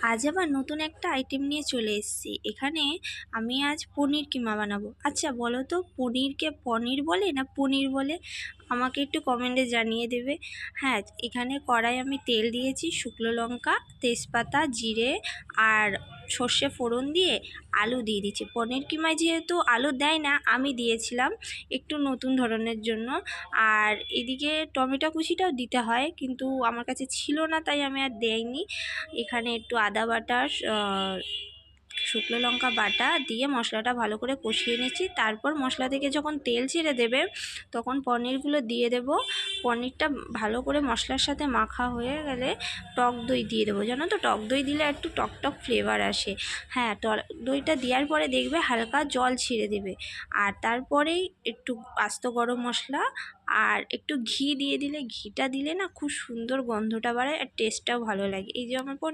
আজ আবার নতুন একটা আইটেম নিয়ে চলে এসেছি। এখানে আমি আজ পনির কিমা বানাবো। আচ্ছা বলো তো, পনিরকে পনির বলে না পনির বলে? আমাকে একটু কমেন্টে জানিয়ে দেবে। হ্যাঁ, এখানে কড়াই আমি তেল দিয়েছি, শুকনো লঙ্কা, তেজপাতা, জিরে আর সর্ষে ফোড়ন দিয়ে আলু দিয়ে দিচ্ছি। পনির কিমায় যেহেতু আলু দেয় না, আমি দিয়েছিলাম একটু নতুন ধরনের জন্য। আর এদিকে টমেটো কুচিটাও দিতে হয়, কিন্তু আমার কাছে ছিল না তাই আমি আর দেইনি। এখানে একটু আদা বাটা, শুকনো লঙ্কা বাটা দিয়ে মশলাটা ভালো করে কষিয়ে নিচ্ছি। তারপর মশলা থেকে যখন তেল ছেড়ে দেবে তখন পনিরগুলো দিয়ে দেব। পনিরটা ভালো করে মশলার সাথে মাখা হয়ে গেলে টক দই দিয়ে দেবো। জানো তো, টক দই দিলে একটু টক টক ফ্লেভার আসে। হ্যাঁ, দইটা দেওয়ার পরে দেখবে হালকা জল ছেড়ে দেবে। আর তারপরেই একটু আস্ত গরম মশলা আর একটু ঘি দিয়ে দিলে, ঘিটা দিলে না খুব সুন্দর গন্ধটা বাড়ায় আর টেস্টটাও ভালো লাগে। এই যে আমার পনির